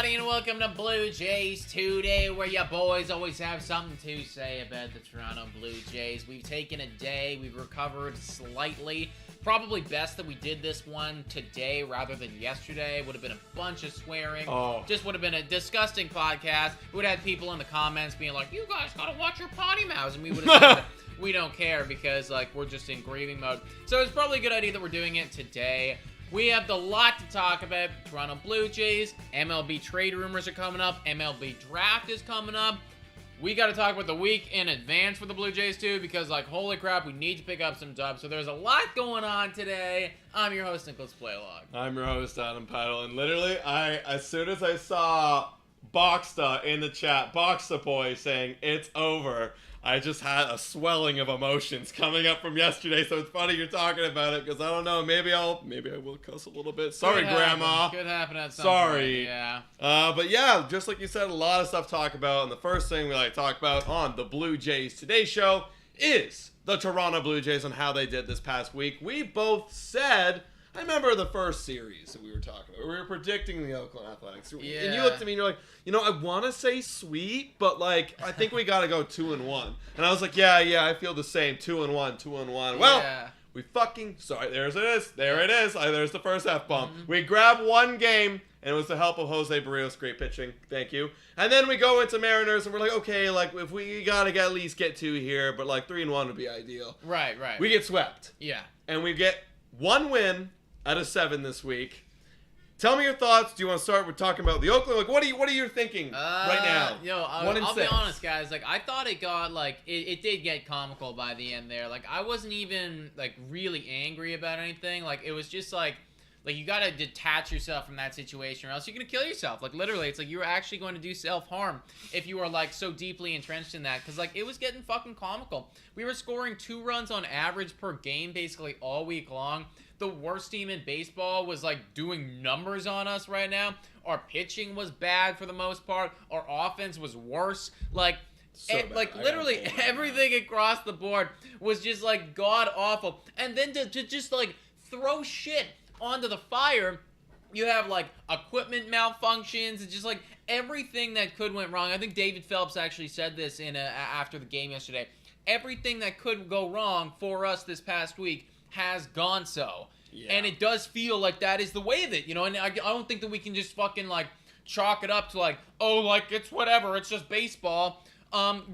everybody, and welcome to Blue Jays Today, where your boys always have something to say about the Toronto Blue Jays. We've taken a day, we've recovered slightly. Probably best that we did this one today rather than yesterday. Would have been a bunch of swearing. Just would have been a disgusting podcast. We would have had people in the comments being like, you guys gotta watch your potty mouths, and we would have said we don't care because like we're just in grieving mode. So it's probably a good idea that we're doing it today. We have a lot to talk about. Toronto Blue Jays, MLB trade rumors are coming up, MLB draft is coming up. We got to talk about the week in advance for the Blue Jays too, because like holy crap, we need to pick up some dubs. So there's a lot going on today. I'm your host, Nicholas Playlog. I'm your host, Adam Paddle, and literally, as soon as I saw Boxta in the chat, Boxta boy saying it's over, I just had a swelling of emotions coming up from yesterday. So it's funny you're talking about it because I don't know. Maybe I will cuss a little bit. Sorry, Grandma. Could happen at some Sorry. point, yeah. But yeah, just like you said, a lot of stuff to talk about. And the first thing we like to talk about on the Blue Jays Today show is the Toronto Blue Jays and how they did this past week. We both said, I remember the first series that we were talking about. We were predicting the Oakland Athletics. Yeah. And you looked at me and you're like, I want to say sweet, but like, I think we got to go 2-1. And I was like, yeah, I feel the same. 2-1, 2-1. Well, we fucking, sorry, there it is. There's the first F-bomb. Mm-hmm. We grabbed one game, and it was the help of Jose Barrios. Great pitching. Thank you. And then we go into Mariners, and we're like, okay, like, if we got to at least get 2 here, but like 3-1 would be ideal. Right. We get swept. Yeah. And we get 1 win out of 7 this week. Tell me your thoughts. Do you want to start with talking about the Oakland? Like, what are you thinking right now? I'll be honest, guys. Like, I thought it got like it did get comical by the end there. Like, I wasn't even like really angry about anything. Like, it was just like you gotta detach yourself from that situation, or else you're gonna kill yourself. Like, literally, it's like you're actually going to do self-harm if you are like so deeply entrenched in that. Because like it was getting fucking comical. We were scoring 2 runs on average per game basically all week long. The worst team in baseball was like doing numbers on us right now. Our pitching was bad for the most part. Our offense was worse. Like, literally everything across the board was just like god awful. And then to just like throw shit onto the fire, you have like equipment malfunctions and just like everything that could went wrong. I think David Phelps actually said this in after the game yesterday. Everything that could go wrong for us this past week has gone so. Yeah. And it does feel like that is the way of it, and I don't think that we can just fucking like chalk it up to like, oh, like it's whatever, it's just baseball.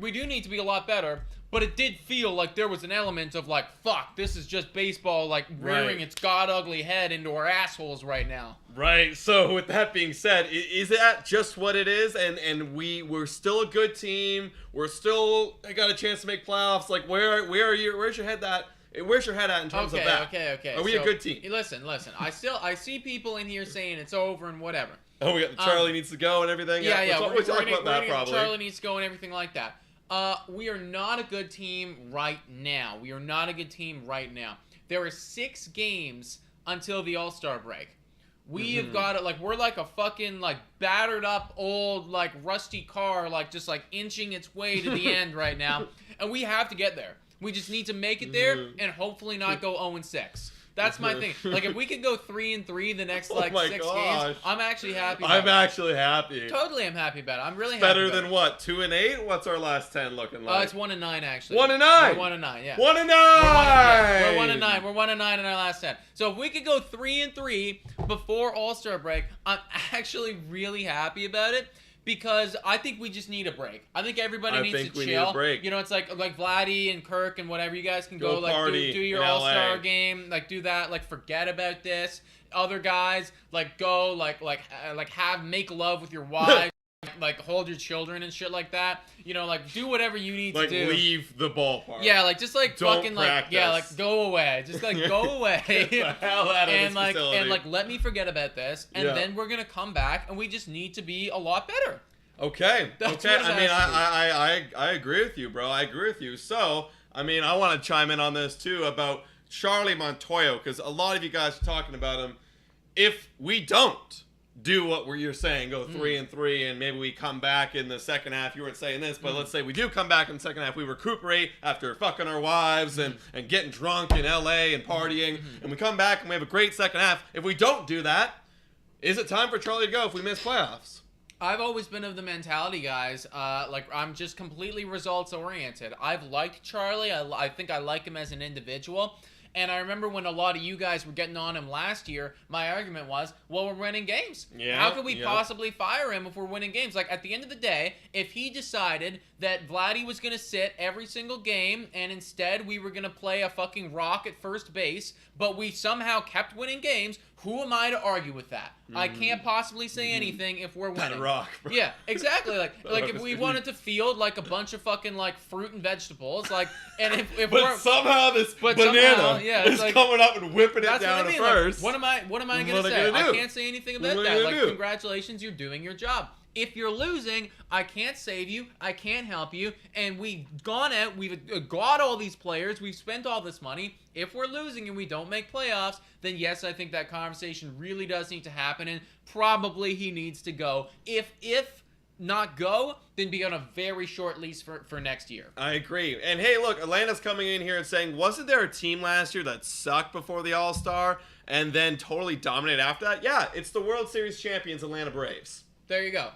We do need to be a lot better, but it did feel like there was an element of like, fuck, this is just baseball like rearing its god ugly head into our assholes right now. Right. So with that being said, is that just what it is? And we're still a good team. We're still got a chance to make playoffs. Like where's your head at? Where's your head at in terms of that? Okay. Are we a good team? Listen. I see people in here saying it's over and whatever. Oh, we got Charlie needs to go and everything. Yeah. We'll talk about that probably. Charlie needs to go and everything like that. We are not a good team right now. There are 6 games until the All-Star break. We have got it like we're like a fucking like battered up old like rusty car like just like inching its way to the end right now, and we have to get there. We just need to make it there and hopefully not go 0-6. That's my thing. Like, if we could go 3-3 the next, 6 games, I'm actually happy about it. I'm actually happy. Totally, I'm happy about it. I'm really happy Better than what? 2-8? What's our last 10 looking like? It's 1-9, actually. 1-9? We're 1-9, yeah. 1-9! We're 1-9. We're 1-9 in our last 10. So if we could go 3-3 before All-Star break, I'm actually really happy about it. Because I think we just need a break. I think everybody needs to chill. Need a break. It's like Vladdy and Kirk and whatever. You guys can go like do your All-Star game, like do that, like forget about this. Other guys like go like make love with your wives, like hold your children and shit like that. Like do whatever you need to do. Like leave the ballpark. Yeah, like just like Don't fucking practice. like go away. Just like go away. Get the hell out of and this like facility. and like let me forget about this, and then we're gonna come back, and we just need to be a lot better. Okay. I agree with you, bro. I agree with you. So, I want to chime in on this too about Charlie Montoya, because a lot of you guys are talking about him. If we don't do what you're saying, go 3-3, and maybe we come back in the second half. You weren't saying this, but let's say we do come back in the second half. We recuperate after fucking our wives and getting drunk in LA and partying, and we come back and we have a great second half. If we don't do that, is it time for Charlie to go if we miss playoffs? I've always been of the mentality, guys, like, I'm just completely results-oriented. I've liked Charlie. I think I like him as an individual. And I remember when a lot of you guys were getting on him last year, my argument was, well, we're winning games. Yeah, how could we possibly fire him if we're winning games? Like, at the end of the day, if he decided that Vladdy was going to sit every single game and instead we were going to play a fucking rock at first base, but we somehow kept winning games, who am I to argue with that? I can't possibly say anything if we're winning. That rock, bro. Yeah, exactly. Like if we wanted to field like a bunch of fucking like fruit and vegetables, like, and if but we're somehow this banana is like, coming up and whipping it down at first. Like, what am I gonna say? I can't say anything about that. Like, congratulations, you're doing your job. If you're losing, I can't save you, I can't help you, and we've gone out, we've got all these players, we've spent all this money. If we're losing and we don't make playoffs, then yes, I think that conversation really does need to happen, and probably he needs to go. If not go, then be on a very short lease for next year. I agree. And hey, look, Atlanta's coming in here and saying, wasn't there a team last year that sucked before the All-Star and then totally dominated after that? Yeah, it's the World Series champions Atlanta Braves. There you go.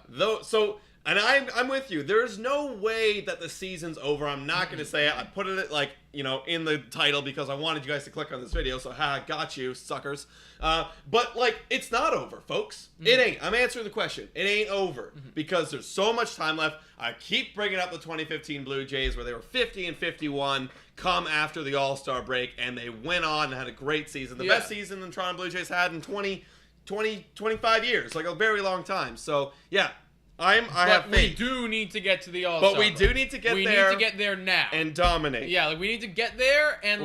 And I'm with you. There's no way that the season's over. I'm not going to say it. I put it like, in the title because I wanted you guys to click on this video. So, got you, suckers. But like, it's not over, folks. It ain't. I'm answering the question. It ain't over because there's so much time left. I keep bringing up the 2015 Blue Jays where they were 50-51 come after the All-Star break, and they went on and had a great season. The best season the Toronto Blue Jays had in 25 years, like a very long time. So, yeah. I have faith. We do need to get to the All-Star. But we do need to get there. We need to get there now and dominate. Yeah, like we need to get there and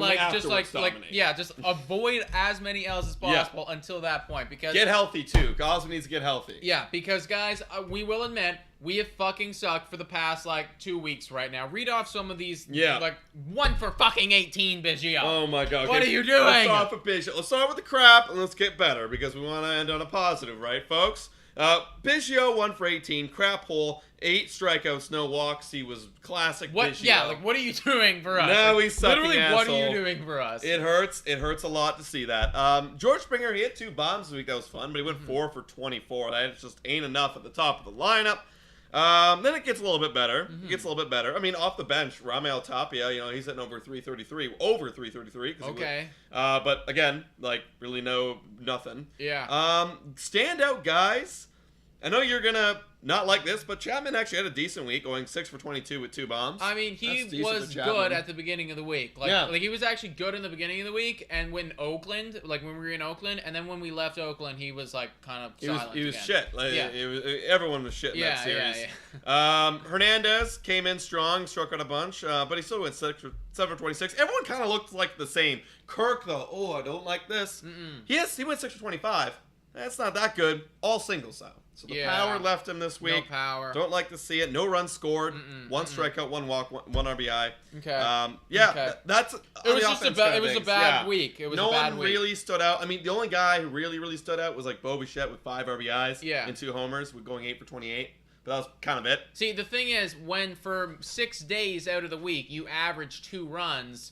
just avoid as many L's as possible until that point. Because get healthy too. Gosman needs to get healthy. Yeah, because guys, we will admit we have fucking sucked for the past 2 weeks right now. Read off some of these. Yeah. Like 1 for fucking 18, Biggio. Oh my god. What are you doing? Let's start with Biggio. Let's start with the crap and let's get better because we want to end on a positive, right, folks? Biggio 1 for 18, crap hole, 8 strikeouts, no walks. He was classic Biggio. Yeah, what are you doing for us? Now he's sucking literally, asshole. what are you doing for us? It hurts. It hurts a lot to see that. George Springer, he hit 2 bombs this week. That was fun, but he went 4 for 24. That just ain't enough at the top of the lineup. Then it gets a little bit better. I mean, off the bench, Ramel Tapia, he's hitting over 333. Over 333. Okay. But again, really nothing. Yeah. Standout guys. I know you're going to not like this, but Chapman actually had a decent week, going 6 for 22 with 2 bombs. I mean, he was good at the beginning of the week. Like, he was actually good in the beginning of the week, and when when we were in Oakland, and then when we left Oakland, he was, kind of silent He was again. shit. Everyone was shit in that series. Hernandez came in strong, struck out a bunch, but he still went 7 for 26. Everyone kind of looked like the same. Kirk, though, I don't like this. He went 6 for 25. That's not that good. All singles, though. So the power left him this week. No power. Don't like to see it. No runs scored. 1 strikeout, 1 walk, 1 RBI. Okay. That's it was just a bad week. It was no a bad one week. really stood out. I mean, the only guy who really stood out was Bo Bichette with 5 RBIs and 2 homers, with going 8 for 28. But that was kind of it. See, the thing is, when for 6 days out of the week you average 2 runs.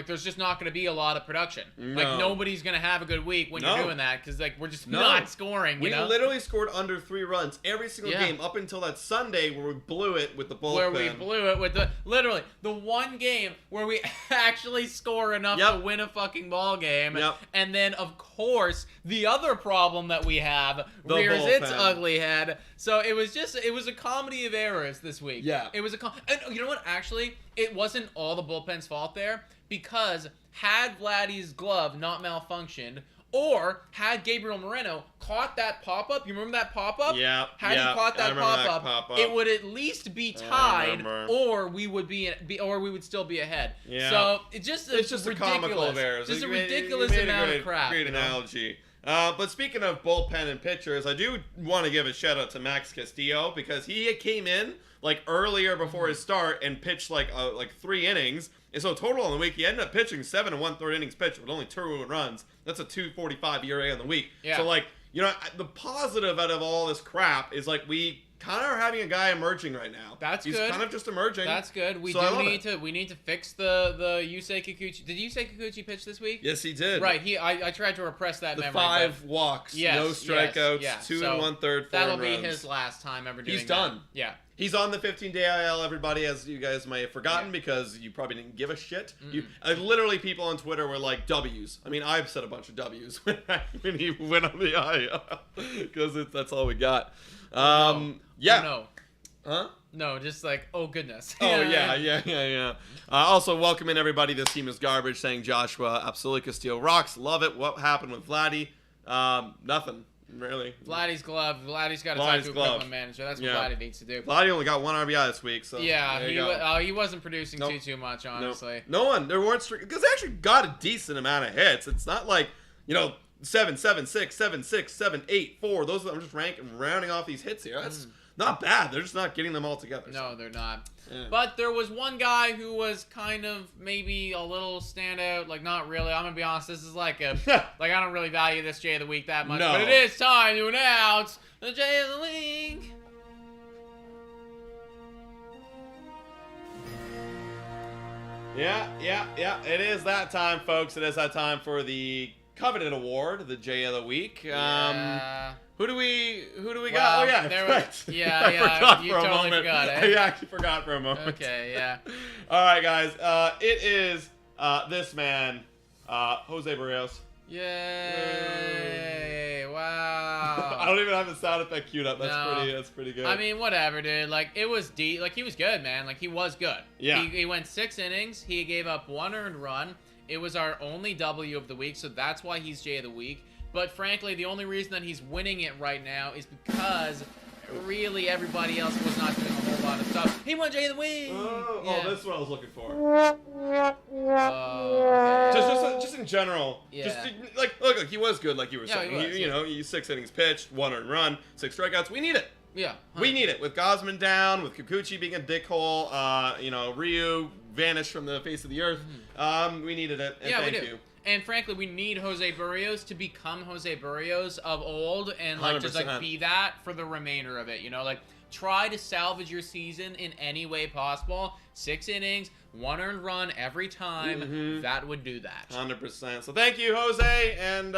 There's just not going to be a lot of production. No. Nobody's going to have a good week when you're doing that because we're just not scoring. We literally scored under 3 runs every single game up until that Sunday where we blew it with the bullpen. Literally the one game where we actually score enough to win a fucking ball game. And then of course the other problem that we have rears its ugly head. So it was a comedy of errors this week. Yeah. It was and you know what? Actually, it wasn't all the bullpen's fault there because had Vladdy's glove not malfunctioned or had Gabriel Moreno caught that pop-up, you remember that pop-up? Yeah. Had he caught that pop-up, it would at least be tied or we would still be ahead. Yeah. So it's just ridiculous. A comical of errors. Just a ridiculous amount of crap. Great analogy. But speaking of bullpen and pitchers, I do want to give a shout out to Max Castillo because he came in earlier before his start and pitched 3 innings. And so total on the week, he ended up pitching 7 1/3 innings pitched with only 2 runs. That's a 2.45 ERA on the week. Yeah. So the positive out of all this crap is we kind of are having a guy emerging right now. He's good. kind of just emerging. That's good. We need to fix the Yusei Kikuchi. Did Yusei Kikuchi pitch this week? Yes, he did. Right. I tried to repress that memory. 5 walks, no strikeouts, 2 1/3, 4 that'll runs. be his last time ever doing He's done. Yeah. He's on the 15-day IL, everybody, as you guys may have forgotten because you probably didn't give a shit. Literally, people on Twitter were like, W's. I mean, I've said a bunch of W's when he went on the IL because that's all we got. Yeah. No. Huh? No, just like, oh, goodness. Oh, yeah. Also, welcome in, everybody. This team is garbage, saying Joshua, absolutely, Castillo rocks. Love it. What happened with Vladdy? Nothing. Really. Vladdy's glove. Vladdy's got to talk to equipment manager. That's what Vladdy needs to do. Vladdy only got 1 RBI this week, so he wasn't producing too much, honestly. No one. There weren't because they actually got a decent amount of hits. It's not like 7, 7, 6, 7, 6, 7, 8, 4. Those I'm just rounding off these hits here. That's not bad. They're just not getting them all together. No, they're not. Yeah. But there was one guy who was kind of maybe a little standout. Like, not really. I'm going to be honest. This is like a... like, I don't really value this J of the Week that much. No. But it is time to announce the J of the Week. Yeah. It is that time, folks. It is that time for the coveted award, the J of the Week. Yeah. Who do we got? Oh yeah, you totally forgot it. I actually forgot for a moment. Okay, yeah. All right, guys. It is this man, Jose Barrios. Yay! Wow. I don't even have the sound effect queued up. That's pretty good. I mean, whatever, dude. Like, it was like he was good, man. Like, he was good. Yeah. He went 6 innings. He gave up 1 earned run. It was our only W of the week, so that's why he's J of the Week. But frankly, the only reason that he's winning it right now is because really everybody else was not doing a whole lot of stuff. He won J of the Week! Oh, that's what I was looking for. Okay. Just in general. Yeah. Just look, he was good, like you were saying. He was, he's 6 innings pitched, 1 earned run, 6 strikeouts. We need it. Yeah. We need it. With Gosman down, with Kikuchi being a dickhole, Ryu vanished from the face of the earth. We needed it. And thank you. And frankly, we need Jose Barrios to become Jose Barrios of old and just be that for the remainder of it. Try to salvage your season in any way possible. 6 innings, 1 earned run every time. That would do that. 100%. So thank you, Jose, and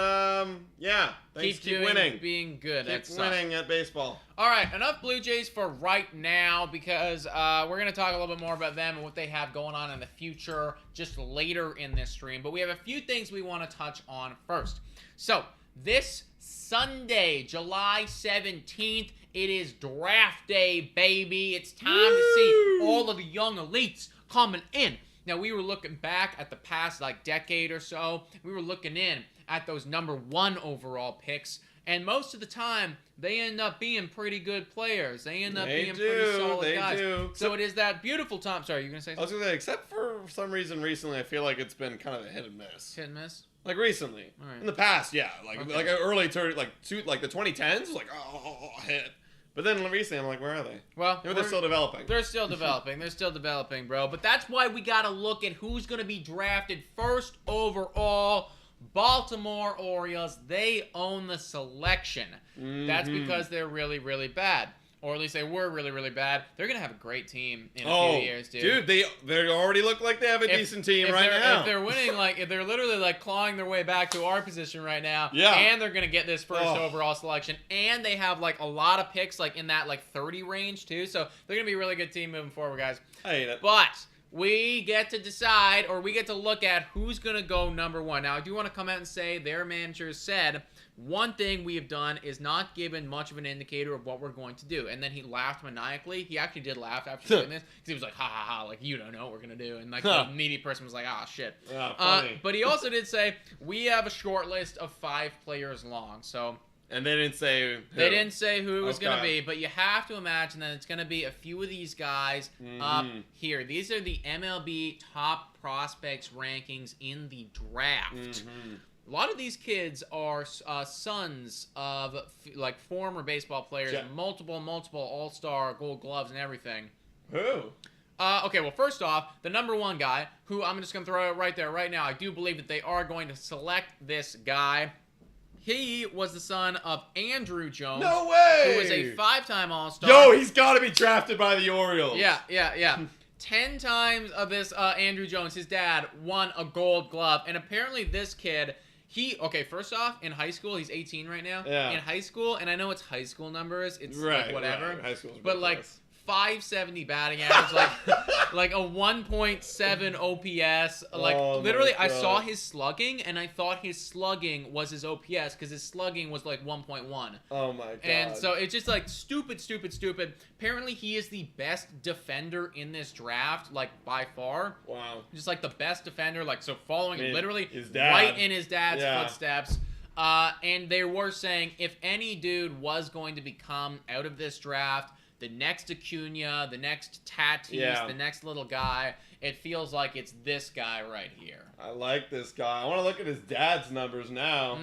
thanks. Keep winning. Being good. Keep winning at baseball. All right, enough Blue Jays for right now because we're going to talk a little bit more about them and what they have going on in the future just later in this stream. But we have a few things we want to touch on first. So this Sunday, July 17th, it is draft day, baby. It's time to see all of the young elites coming in. Now, we were looking back at the past, decade or so. We were looking in at those number 1 overall picks. And most of the time, they end up being pretty good players. They end up being pretty solid guys. So it is that beautiful time. Sorry, you going to say something? I was going to say, except for some reason recently, I feel like it's been kind of a hit and miss. Hit and miss? Like recently. Right. In the past, yeah. Like early, the 2010s, hit. But then recently, I'm like, where are they? Well, they're still developing. They're still developing, bro. But that's why we got to look at who's going to be drafted first overall. Baltimore Orioles, they own the selection. That's because they're really, really bad. Or at least they were really, really bad. They're going to have a great team in a few years, dude. Dude, they already look like they have a decent team right now. If they're winning, if they're literally clawing their way back to our position right now, yeah. And they're going to get this first overall selection, and they have a lot of picks in that 30 range too. So they're going to be a really good team moving forward, guys. I hate it. But we get to decide, or we get to look at who's going to go number 1. Now, I do want to come out and say their manager said one thing we have done is not given much of an indicator of what we're going to do. And then he laughed maniacally. He actually did laugh after doing this because he was like, ha ha ha, you don't know what we're going to do. And the needy person was like, ah, shit. Funny. But he also did say we have a short list of 5 players long. So... And they didn't say who. They didn't say who it was going to be, but you have to imagine that it's going to be a few of these guys up here. These are the MLB top prospects rankings in the draft. A lot of these kids are sons of former baseball players, multiple All-Star Gold Gloves and everything. Who? Okay, well, first off, the number 1 guy, who I'm just going to throw out right there right now, I do believe that they are going to select this guy. He was the son of Andrew Jones. No way! Who was a 5-time All-Star. Yo, he's got to be drafted by the Orioles. Yeah. 10 times of this Andrew Jones, his dad, won a Gold Glove. And apparently this kid, first off, in hhigh school, he's 18 right now. Yeah. In high school, and I know it's high school numbers, it's right, like whatever. Right. High school's but like ridiculous. 570 batting average, like a 1.7 OPS. Like literally, I saw his slugging, and I thought his slugging was his OPS because his slugging was like 1.1. Oh my god! And so it's just like stupid. Apparently, he is the best defender in this draft, like by far. Wow! Just like the best defender, like so following literally his dad. right in his dad's footsteps. And they were saying if any dude was going to become out of this draft, the next Acuna, the next Tatis, the next little guy, it feels like it's this guy right here. I like this guy. I want to look at his dad's numbers now.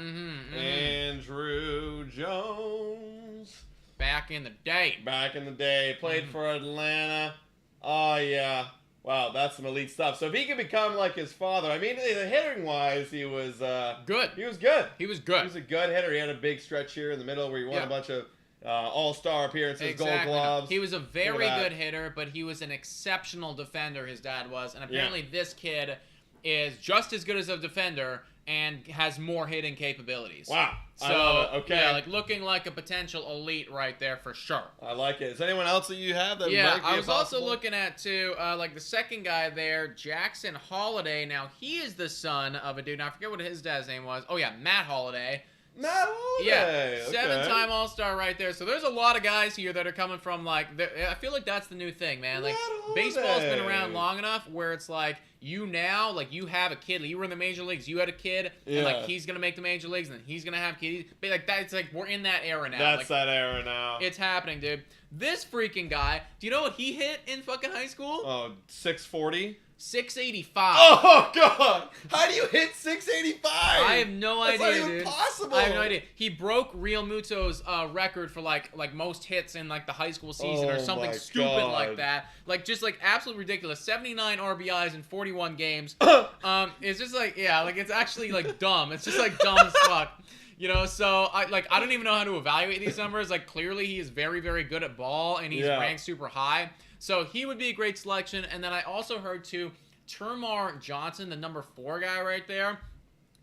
Andrew Jones. Back in the day. Played for Atlanta. Oh, yeah. Wow, that's some elite stuff. So if he can become like his father, I mean, hitting-wise, he was... good. He was good. He was good. He was a good hitter. He had a big stretch here in the middle where he won a bunch of all-star appearances, Gold Gloves. He was a very good hitter, but he was an exceptional defender, his dad was. And apparently this kid is just as good as a defender and has more hitting capabilities. Wow. So, I love it. Okay. Yeah, like looking like a potential elite right there for sure. I like it. Is there anyone else that you have that might be I was possible? also looking at, too, like the second guy there, Jackson Holiday. Now, he is the son of a dude. Now, I forget what his dad's name was. Oh, yeah, Matt Holiday. Matt Holiday. Yeah, 7-time All-Star right there. So there's a lot of guys here that are coming from, like, I feel like that's the new thing, man. Like, baseball's been around long enough where it's like, you have a kid. You were in the major leagues. You had a kid, and, like, he's going to make the major leagues, and then he's going to have kids. But, like, that's, like, we're in that era now. That's that era now. It's happening, dude. This freaking guy, do you know what he hit in fucking high school? Oh, 640? 685. Oh, God. How do you hit 685? I have no idea, That's not dude. even possible. I have no idea. He broke Real Muto's record for like most hits in like the high school season or something stupid like that. Like just like absolutely ridiculous. 79 RBIs in 41 games. It's just like like it's actually like dumb. It's just like dumb as fuck. You know, so I don't even know how to evaluate these numbers. Like clearly he is very, very good at ball and he's ranked super high. So he would be a great selection. And then I also heard too, Termar Johnson, the number 4 guy right there.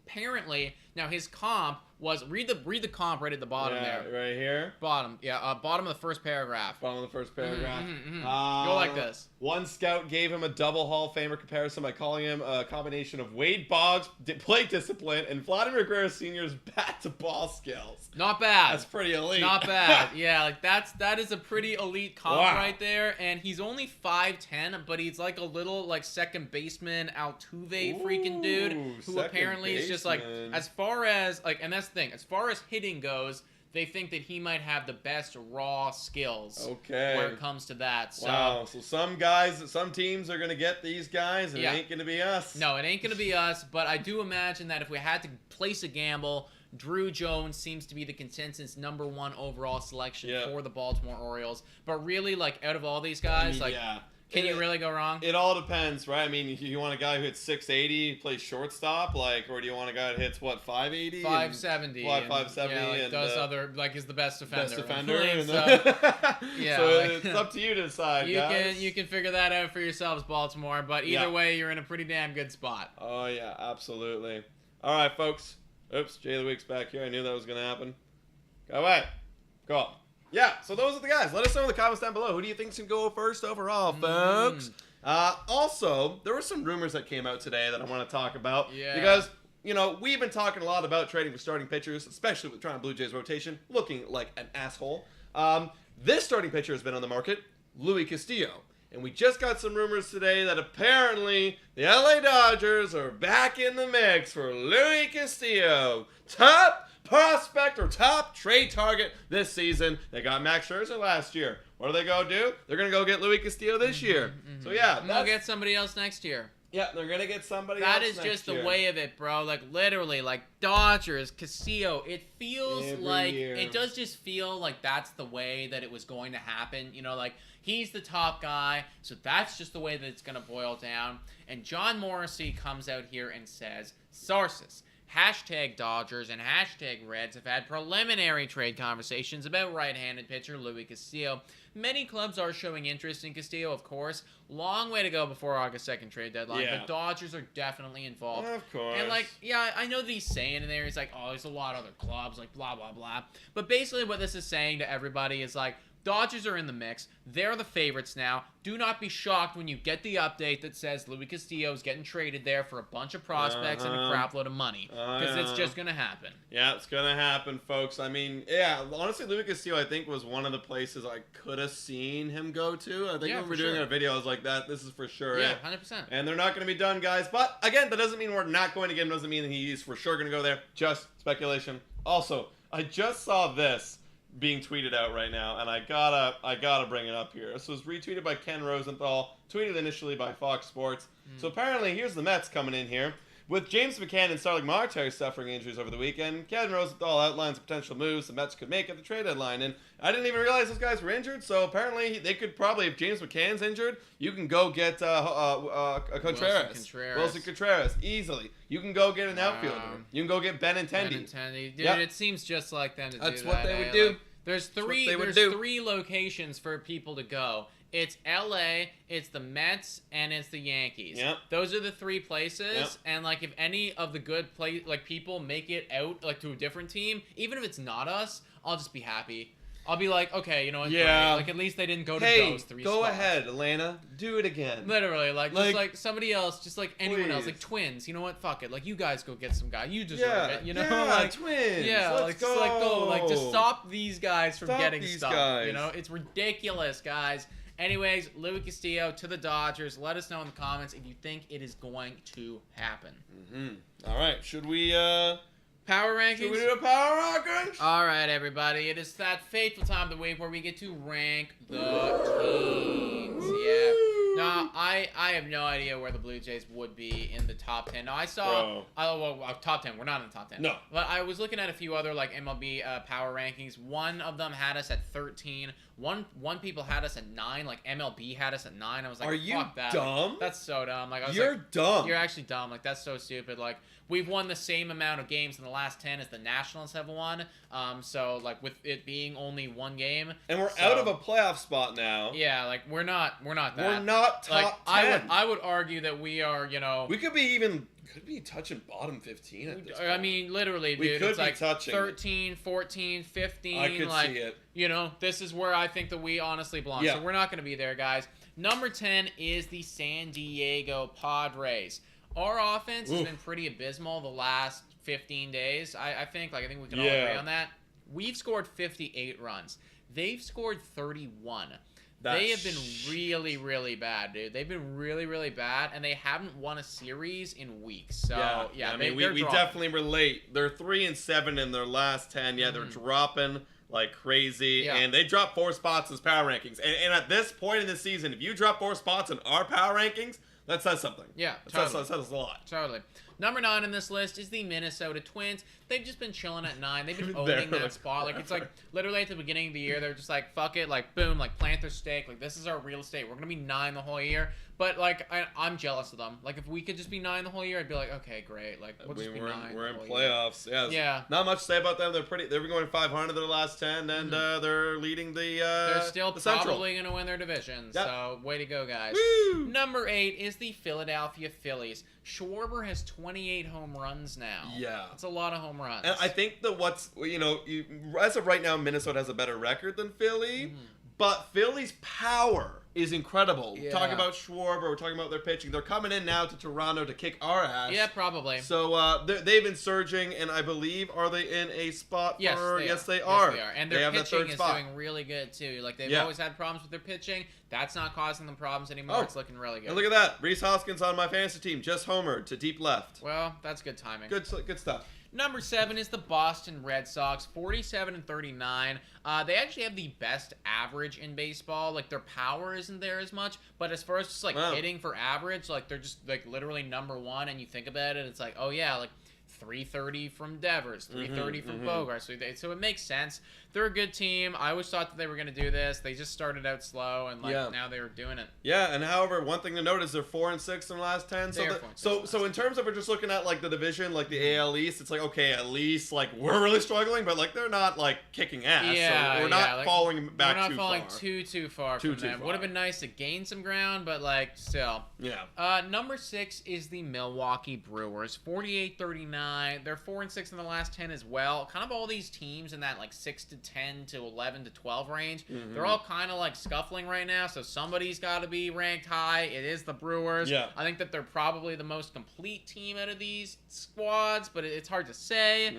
Apparently, now his comp was read the comp right at the bottom there. Right here. Bottom of the first paragraph. Bottom of the first paragraph. Go like this. One scout gave him a double Hall of Famer comparison by calling him a combination of Wade Boggs' plate discipline and Vladimir Guerrero Sr.'s bat-to-ball skills. Not bad. That's pretty elite. Not bad. Yeah, like that is a pretty elite comp right there. And he's only 5'10", but he's like a little like second baseman Altuve freaking dude who apparently is just like as far as like, and that's the thing, as far as hitting goes, they think that he might have the best raw skills where it comes to that. So, so some teams are going to get these guys, and it ain't going to be us. No, it ain't going to be us, but I do imagine that if we had to place a gamble, Drew Jones seems to be the consensus number 1 overall selection for the Baltimore Orioles. But really, like, out of all these guys, can you really go wrong? It all depends, right? I mean, you want a guy who hits 680, plays shortstop, or do you want a guy that hits, 580? 570. 570. And does other, is the best defender. So it's up to you to decide, guys. You can figure that out for yourselves, Baltimore, but either way, you're in a pretty damn good spot. Oh, yeah, absolutely. All right, folks. Oops, Jay of the Week's back here. I knew that was going to happen. Go away. Cool. Yeah, so those are the guys. Let us know in the comments down below. Who do you think should go first overall, folks? Also, there were some rumors that came out today that I want to talk about. Yeah. Because, we've been talking a lot about trading for starting pitchers, especially with Toronto Blue Jays rotation, looking like an asshole. This starting pitcher has been on the market, Louis Castillo. And we just got some rumors today that apparently the LA Dodgers are back in the mix for Louis Castillo. Top prospect or top trade target this season. They got Max Scherzer last year. What are they going to do? They're going to go get Louis Castillo this year. So, yeah. They'll get somebody else next year. Yeah, they're going to get somebody else That is just the way of it, bro. Like, literally, like, Dodgers, Castillo, it feels it does just feel like that's the way that it was going to happen. He's the top guy, so that's just the way that it's going to boil down. And John Morrissey comes out here and says, sources, Hashtag Dodgers and hashtag Reds have had preliminary trade conversations about right-handed pitcher Luis Castillo. Many clubs are showing interest in Castillo, of course. Long way to go before August 2nd trade deadline. Yeah. The Dodgers are definitely involved. Of course. And, like, yeah, I know that he's saying in there, he's like, oh, there's a lot of other clubs, like, blah, blah, blah. But basically what this is saying to everybody is, like, Dodgers are in the mix. They're the favorites now. Do not be shocked when you get the update that says Luis Castillo is getting traded there for a bunch of prospects and a crap load of money. Because it's just going to happen. Yeah, it's going to happen, folks. I mean, yeah, honestly, Luis Castillo, I think, was one of the places I could have seen him go to. I think when we were doing our video, I was like, this is for sure. Yeah, 100%. And they're not going to be done, guys. But, again, that doesn't mean we're not going to get him. Doesn't mean that he's for sure going to go there. Just speculation. Also, I just saw this being tweeted out right now, and I gotta bring it up here. This was retweeted by Ken Rosenthal, tweeted initially by Fox Sports. So apparently, here's the Mets coming in here. With James McCann and Starling Marte suffering injuries over the weekend, Ken Rosenthal outlines potential moves the Mets could make at the trade deadline. And I didn't even realize those guys were injured, so apparently they could probably, if James McCann's injured, you can go get Wilson Contreras, easily. You can go get an outfielder. You can go get Benintendi. Dude, it seems just like them to do that. That's what they would do. Like, there's three locations for people to go. It's LA, it's the Mets, and it's the Yankees. Yep. Those are the three places. Yep. And like if any of the good people make it out like to a different team, even if it's not us, I'll just be happy. I'll be like, okay, you know what? Yeah. Like at least they didn't go to those three go spots. ahead, Atlanta. Do it again. Literally, just like somebody else, just like anyone else, please. like Twins. You know what? Fuck it. Like you guys go get some guy. You deserve it. You know, Twins. Yeah, Let's go. Just stop these guys from getting these stuff. guys. You know, it's ridiculous, guys. Anyways, Luis Castillo to the Dodgers. Let us know in the comments if you think it is going to happen. All right, should we Power rankings? Should we do a power rankings? All right, everybody. It is that fateful time of the week where we get to rank the teams. Yeah. No, I have no idea where the Blue Jays would be in the top 10. Now, I saw... top 10. We're not in the top 10. No. But I was looking at a few other, like, MLB power rankings. One of them had us at 13. One people had us at 9. Like, MLB had us at 9. I was like, are you fuck that. dumb? Like, that's so dumb. Like, I was You're dumb. You're actually dumb. Like, that's so stupid. Like, we've won the same amount of games in the last 10 as the Nationals have won. So, like, with it being only one game. And we're out of a playoff spot now. Yeah, like, we're not that. We're not top 10. I would argue that we are, you know... We could be touching bottom 15 at this point. I mean, literally, dude. We could it's be like touching 13, 14, 15. I could like, see it. You know, this is where I think that we honestly belong. Yeah. So we're not going to be there, guys. Number 10 is the San Diego Padres. Our offense has been pretty abysmal the last 15 days. I think we can all agree on that. We've scored 58 runs. They've scored 31. They have been really, really bad, dude. They've been really, really bad, and they haven't won a series in weeks. So, yeah I mean, we definitely relate. They're 3-7 in their last 10. Yeah, they're dropping like crazy, and they dropped 4 spots as power rankings. And at this point in the season, if you drop 4 spots in our power rankings, that says something. Yeah, that says a lot. Totally. Number 9 on this list is the Minnesota Twins. They've just been chilling at 9. They've been owning that spot. Like, it's like, literally at the beginning of the year, they're just like, fuck it, like, boom, like, plant their stake. Like, this is our real estate. We're going to be 9 the whole year. But, like, I'm jealous of them. Like, if we could just be 9 the whole year, I'd be like, okay, great. Like, we'll just be 9. We're in playoffs. Yeah. Not much to say about them. They've been going 500 their last 10, and they're leading they're still Central. Probably going to win their division. Yep. So, way to go, guys. Woo! Number 8 is the Philadelphia Phillies. Schwarber has 28 home runs now. Yeah. That's a lot of home runs. And I think that as of right now, Minnesota has a better record than Philly, but Philly's power is incredible. Yeah. Talking about Schwarber, we're talking about their pitching. They're coming in now to Toronto to kick our ass. Yeah, probably. So they've been surging, and I believe, are they in a spot yes, for... They yes, are. they are. Yes, they are. And their pitching is spot. doing really good, too. Like, they've always had problems with their pitching. That's not causing them problems anymore. It's looking really good. And look at that. Reese Hoskins on my fantasy team just homered to deep left. Well, that's good timing. Good stuff. Number 7 is the Boston Red Sox, 47-39. They actually have the best average in baseball. Like, their power isn't there as much, but as far as just, like, hitting for average, like, they're just, like, literally number 1, and you think about it, it's like, oh, yeah, like, 330 from Devers, 330 from Bogart. So it makes sense. They're a good team. I always thought that they were going to do this. They just started out slow, and now they were doing it. Yeah, and however, one thing to note is they're 4-6 in the last 10. So in terms of we're just looking at like the division, like the AL East, it's like okay, at least like we're really struggling, but like they're not like kicking ass. Yeah, so we're not falling back too far. We're not falling too far from them. Would have been nice to gain some ground, but like still. Yeah. Number 6 is the Milwaukee Brewers, 48-39. They're 4-6 in the last 10 as well. Kind of all these teams in that like 6-10 to 11-12 range. They're all kind of like scuffling right now, so somebody's got to be ranked high. It is the Brewers. Yeah. I think that they're probably the most complete team out of these squads, but it's hard to say.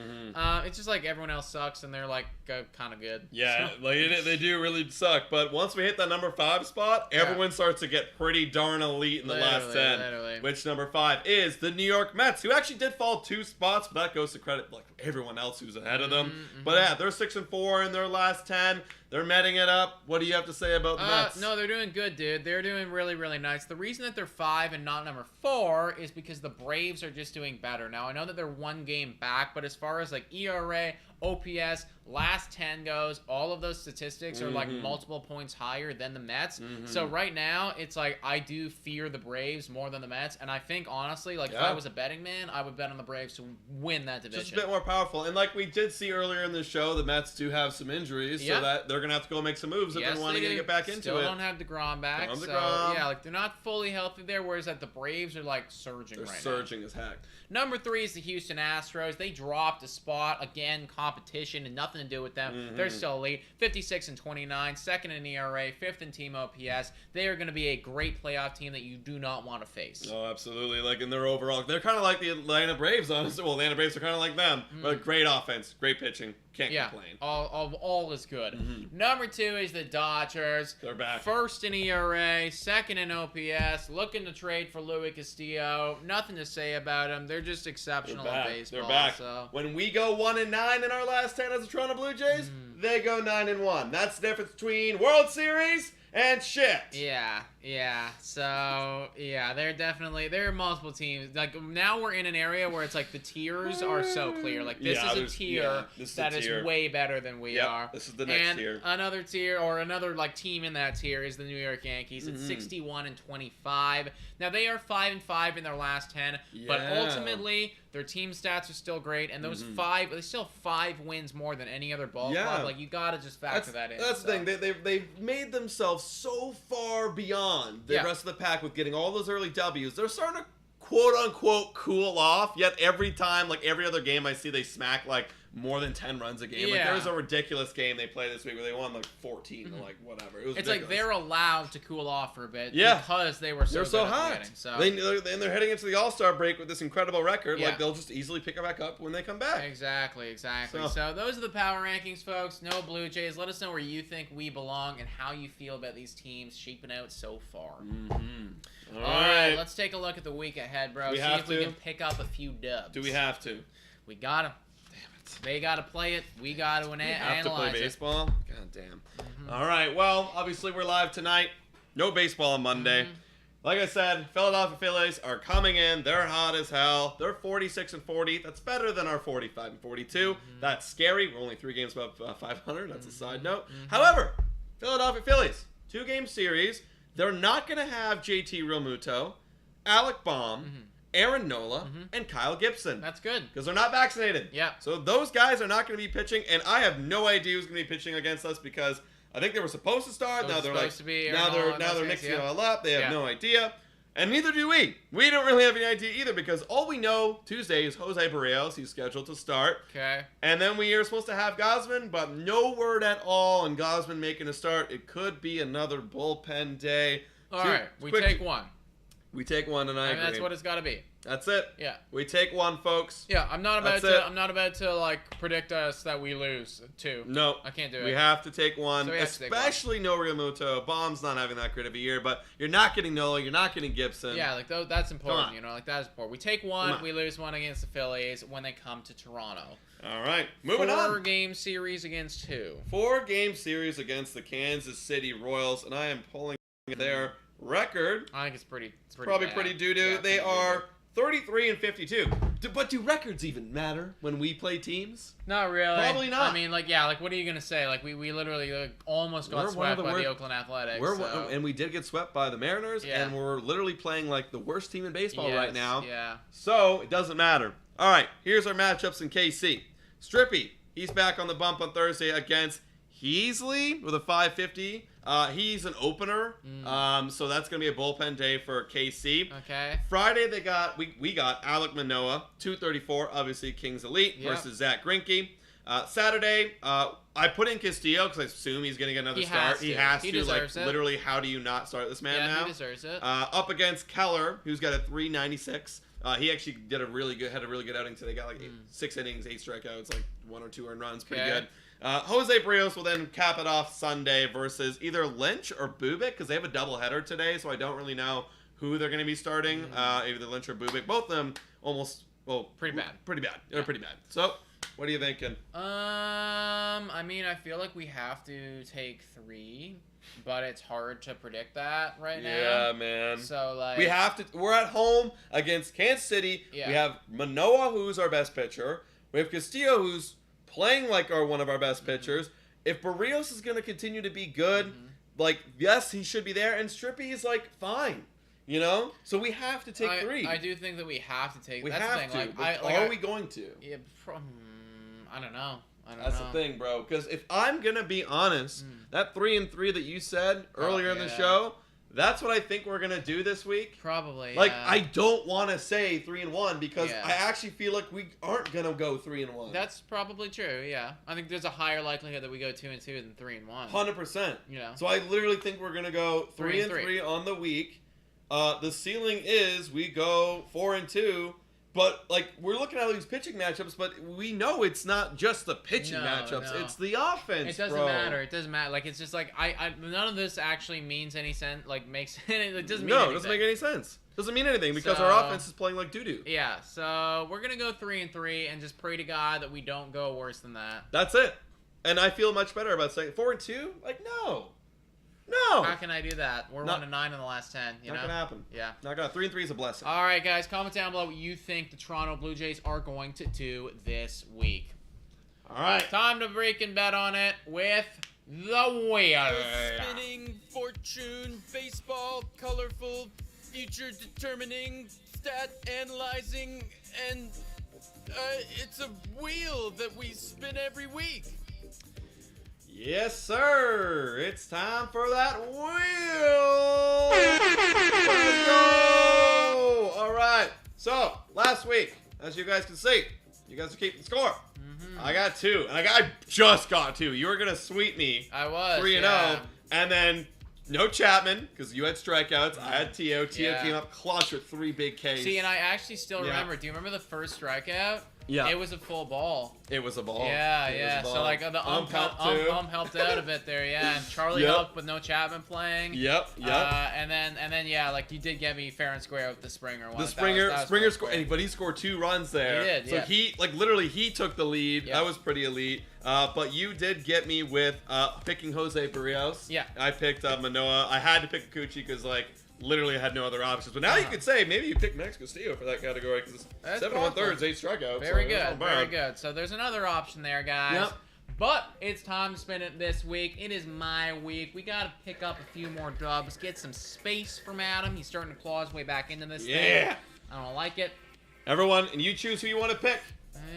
It's just like everyone else sucks, and they're like kind of good. Yeah, like they do really suck. But once we hit that number 5 spot, everyone starts to get pretty darn elite in the last 10. Literally. Which number 5 is the New York Mets, who actually did fall 2 spots, but that goes to credit like everyone else who's ahead of them. But yeah, they're 6-4 in their last 10. They're netting it up. What do you have to say about the Mets? No, they're doing good, dude. They're doing really, really nice. The reason that they're 5 and not number 4 is because the Braves are just doing better. Now, I know that they're 1 game back, but as far as like ERA, OPS, last 10 goes, all of those statistics are like multiple points higher than the Mets. So right now, it's like I do fear the Braves more than the Mets, and I think honestly, like if I was a betting man, I would bet on the Braves to win that division. Just a bit more powerful. And like we did see earlier in the show, the Mets do have some injuries, so that they're going to have to go make some moves if they want to get back into Still it. Don't have DeGrom back, yeah, like they're not fully healthy there, whereas that the Braves are like surging right now. They're surging as heck. Number 3 is the Houston Astros. They dropped a spot. Again, competition and nothing to do with them. They're still elite. 56-29, second in ERA, 5th in team OPS. They are going to be a great playoff team that you do not want to face. Oh, absolutely. Like in their overall, they're kind of like the Atlanta Braves, honestly. Well, the Atlanta Braves are kind of like them. But great offense, great pitching. Can't complain. All is good. Number 2 is the Dodgers. They're back. 1st in ERA, 2nd in OPS, looking to trade for Luis Castillo. Nothing to say about them. They're just exceptional in baseball. They're back. So. When we go 1-9 in our last 10 as the Toronto Blue Jays, they go 9-1. That's the difference between World Series and shit. Yeah. So, yeah, there are multiple teams. Like, now we're in an area where it's like the tiers are so clear. Like, this is a tier that is way better than we are. This is the next tier. Another tier, or another, like, team in that tier is the New York Yankees at 61-25. Now, they are 5-5 in their last 10, but ultimately, their team stats are still great, and those they still have 5 wins more than any other ball club. Like, you gotta just factor that in. That's the thing. They've made themselves so far beyond the rest of the pack with getting all those early W's. They're starting to quote-unquote cool off, yet every time, like every other game I see, they smack like more than 10 runs a game. Like there was a ridiculous game they played this week where they won like 14 or like whatever. It was ridiculous. Like they're allowed to cool off for a bit because they were so hot. And they're heading into the All-Star break with this incredible record. Like they'll just easily pick it back up when they come back. Exactly. So those are the power rankings, folks. No Blue Jays. Let us know where you think we belong and how you feel about these teams shaping out so far. All right, let's take a look at the week ahead, bro. See if we can pick up a few dubs. Do we have to? We gotta. They got to play it. We got to analyze it. Have to play baseball? God damn. All right. Well, obviously we're live tonight. No baseball on Monday. Like I said, Philadelphia Phillies are coming in. They're hot as hell. They're 46-40. That's better than our 45-42. That's scary. We're only 3 games above 500. That's a side note. However, Philadelphia Phillies, 2-game series. They're not going to have JT Realmuto, Alec Baum, Aaron Nola, and Kyle Gibson. That's good. Because they're not vaccinated. Yeah. So those guys are not going to be pitching, and I have no idea who's going to be pitching against us because I think they were supposed to start. Now they're mixing it all up. They have no idea. And neither do we. We don't really have any idea either because all we know Tuesday is Jose Barrios. He's scheduled to start. Okay. And then we are supposed to have Gausman, but no word at all on Gausman making a start. It could be another bullpen day. All right. We take one. We take one, and I agree. That's what it's got to be. That's it. Yeah. We take one, folks. Yeah, I'm not about to like predict us that we lose too. No. I can't do it. We have to take one. So especially no Realmuto. Baum's not having that great of a year, but you're not getting Nola, you're not getting Gibson. Yeah, like that's important, you know, like that's important. We take one, we lose one against the Phillies when they come to Toronto. All right. Moving on. 4-game series against who? 4-game series against the Kansas City Royals, and I am pulling their record. I think it's pretty probably bad. pretty doo-doo. Yeah, they are 33-52. But do records even matter when we play teams? Not really. Probably not. I mean, like, yeah, like, what are you gonna say? Like, we literally almost got swept by the Oakland Athletics. And we did get swept by the Mariners, and we're literally playing like the worst team in baseball right now. Yeah. So it doesn't matter. All right, here's our matchups in KC. Strippy, he's back on the bump on Thursday against Heasley with a 550. He's an opener, so that's gonna be a bullpen day for KC. Okay. Friday we got Alek Manoah, 234, obviously Kings Elite versus Zach Greinke. Saturday, I put in Castillo because I assume he's gonna get another start. He has to. Like, literally, how do you not start this man now? He deserves it. Up against Keller, who's got a 396. He actually had a really good outing today. Got like 6 innings, 8 strikeouts, like 1 or 2 earned runs, pretty good. Jose Barrios will then cap it off Sunday versus either Lynch or Bubic because they have a doubleheader today, so I don't really know who they're going to be starting. Either Lynch or Bubic. Both of them pretty bad. They're pretty bad. So, what are you thinking? I mean, I feel like we have to take 3, but it's hard to predict that right now. Yeah, man. So, like, we have to. We're at home against Kansas City. Yeah. We have Manoah, who's our best pitcher. We have Castillo, who's playing like one of our best pitchers. If Barrios is going to continue to be good, like, yes, he should be there. And Strippy is, like, fine. You know? So we have to take 3. I do think that we have to take. We that's have the thing. to. Like, are we going to? Yeah, I don't know. That's the thing, bro. Because if I'm going to be honest, that 3-3 that you said earlier in the show, that's what I think we're going to do this week. Probably. Like, I don't want to say 3-1 because I actually feel like we aren't going to go 3-1. That's probably true, yeah. I think there's a higher likelihood that we go 2-2 than 3-1. 100%. You know? So I literally think we're going to go 3-3 on the week. The ceiling is we go 4-2. But, like, we're looking at all these pitching matchups, but we know it's not just the pitching matchups. No. It's the offense, It doesn't matter. It doesn't matter. Like, it's just, like, none of this actually means any sense, like, makes any, it doesn't mean anything. No, it doesn't make any sense. Doesn't mean anything because our offense is playing like doo-doo. Yeah, so we're going to go 3-3 and just pray to God that we don't go worse than that. That's it. And I feel much better about saying 4-2? Like, no. No. How can I do that? We're 1-9 in the last 10. Not gonna happen. Yeah. Not gonna. 3-3 is a blessing. All right, guys. Comment down below what you think the Toronto Blue Jays are going to do this week. All right. Time to break and bet on it with the wheel. Spinning fortune, baseball, colorful, future determining, stat analyzing, and it's a wheel that we spin every week. Yes, sir. It's time for that wheel. Let's go. All right. So, last week, as you guys can see, you guys are keeping score. I got 2. And I just got 2. You were going to sweep me. I was. 3-0. And then no Chapman, because you had strikeouts. I had Tio. Tio came up clutch with 3 big Ks. See, and I actually still remember. Do you remember the first strikeout? Yeah. It was a full ball. It was a ball. Yeah. So, like, the ump helped out a bit there, yeah. And Charlie helped with no Chapman playing. Yep. And then, yeah, like, you did get me fair and square with the Springer one. The Springer scored, but he scored 2 runs there. He did, So he, like, literally, he took the lead. Yep. That was pretty elite. But you did get me with picking Jose Barrios. Yeah. I picked Manoah. I had to pick Kikuchi because, like, literally had no other options. But now you could say maybe you pick Max Castillo for that category because it's 7 1/3, 8 strikeouts. Very good. Very good. So there's another option there, guys. Yep. But it's time to spin it this week. It is my week. We got to pick up a few more dubs. Get some space from Adam. He's starting to claw his way back into this thing. I don't like it. Everyone, and you choose who you want to pick.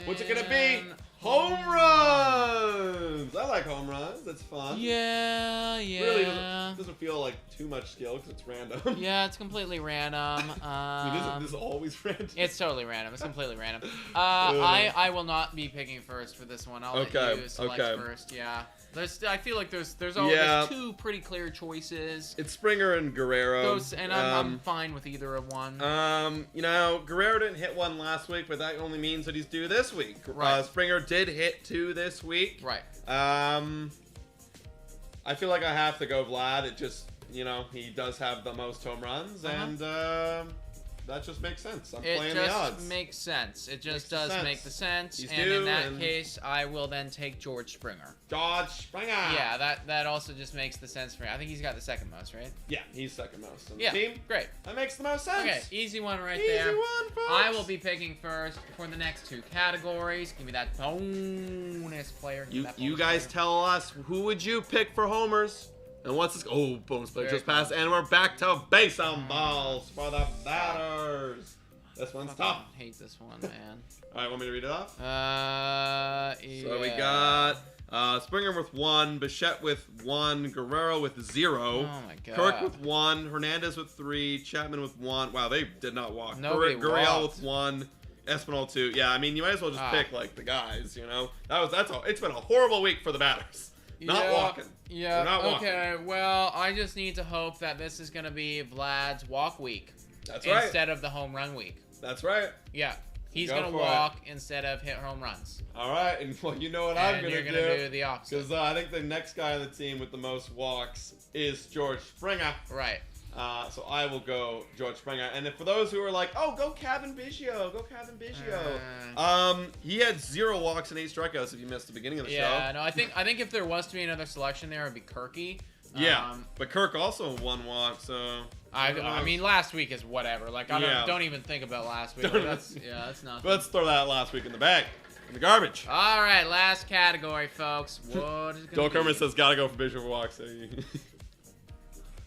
What's it going to be? Home runs! I like home runs. That's fun. Yeah. Really doesn't feel like too much skill because it's random. Yeah, it's completely random. This is always random. It's totally random. It's completely random. I will not be picking first for this one. I'll let you select first. Yeah. I feel like there's 2 pretty clear choices. It's Springer and Guerrero. I'm fine with either of one. You know, Guerrero didn't hit 1 last week, but that only means that he's due this week. Right. Springer did hit 2 this week. Right. I feel like I have to go Vlad. It just, you know, he does have the most home runs, and that just makes sense. I'm It playing the odds. just makes sense. It just Makes does sense. make the sense. He's And due, in that and- case, I will then take George Springer. George Springer. Yeah, that also just makes the sense for me. I think he's got the second most, right? Yeah, he's second most on the Yeah, team. great. That makes the most sense. Okay, easy one right Easy there. one, folks. I will be picking first for the next two categories. Give me that bonus player. Give me that You bonus guys player. tell us, who would you pick for homers? And what's this? Oh, bonus play Very just passed, and we're back to base on balls for the batters. This one's Fucking tough. hate this one, man. All right, want me to read it off? Yeah. So we got Springer with 1, Bichette with 1, Guerrero with 0, Oh my god. Kirk with 1, Hernandez with 3, Chapman with 1. Wow, they did not walk. Nobody Gurriel walked. with 1, Espinal 2. Yeah, I mean, you might as well just Ah. pick like the guys, you know. That's all. It's been a horrible week for the batters. Not walking. Yeah. They're not walking. Okay. Well, I just need to hope that this is gonna be Vlad's walk week That's right. instead of the home run week. That's right. Yeah. He's Go gonna for walk instead of hit home runs. All right, and well, you know what And I'm you're gonna gonna do? do the opposite. Because I think the next guy on the team with the most walks is George Springer. Right. So I will go George Springer. And if for those who are like, oh, go Kevin Biggio, he had 0 walks and 8 strikeouts if you missed the beginning of the Yeah. show. No. I think if there was to be another selection there, it'd be Kirky. Yeah, but Kirk also 1 walk, so... I mean, last week is whatever. Like, Yeah. don't even think about last week. Don't Like, that's nothing. Let's throw that last week in the bag. In the garbage. All right, last category, folks. What is Joel gonna Kermit be? says, gotta go for Biggio for walks.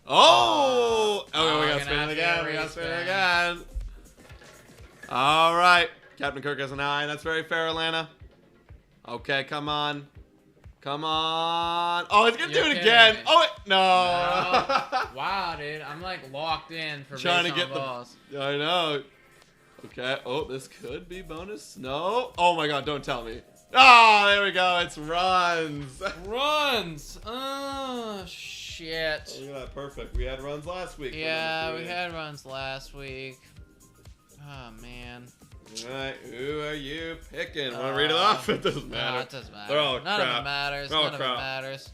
Oh! Oh, we we're got gonna spin have it to again. get We got a spin it respin. again. All right. Captain Kirk has a 9. That's very fair, Atlanta. Okay, come on. Come on. Oh, he's going to do You're it again. kidding. Oh, wait. No. Wow, dude, I'm like locked in for Trying base to on get the- balls. I know. Okay. Oh, this could be bonus. No. Oh, my God. Don't tell me. Ah, there we go. It's runs. Runs. Oh shit. Look at that. Perfect. We had runs last week. for Yeah, number we 3. had runs last week. Oh man. All right. Who are you picking? Want to read it off? It doesn't matter. No, it doesn't matter. They're all None of crap. it matters. They're all None of crap. it matters.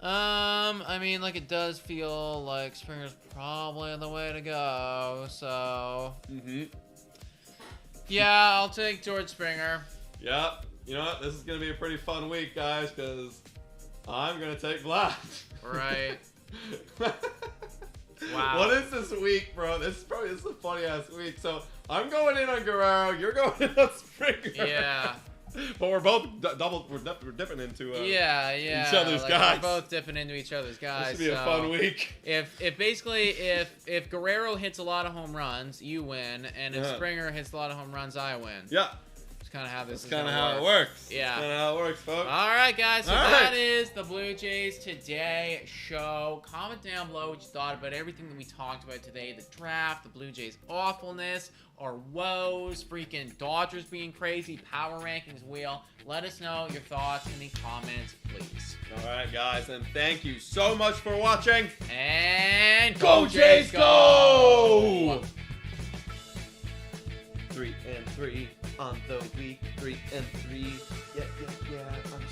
I mean, like, it does feel like Springer's probably the way to go. So, Mm-hmm. yeah, I'll take George Springer. Yep. You know what? This is going to be a pretty fun week, guys, because I'm going to take Vlad. Right. Wow. What is this week, bro? This is a funny-ass week. So, I'm going in on Guerrero. You're going in on Springer. Yeah. But we're both we're dipping into Yeah. each other's like, guys. We're both dipping into each other's guys. This should be a so fun week. If Guerrero hits a lot of home runs, you win, and if Yeah. Springer hits a lot of home runs, I win. Yeah. That's kind of how this That's is kind of gonna how it work. works. Yeah. That's kind of how it works, folks. All right, guys. So All right. that is the Blue Jays Today show. Comment down below what you thought about everything that we talked about today: the draft, the Blue Jays' awfulness, our woes, freaking Dodgers being crazy, power rankings wheel. Let us know your thoughts in the comments, please. All right, guys, and thank you so much for watching. And Go Jays, go! 3-3 on the week. 3-3. Yeah. I'm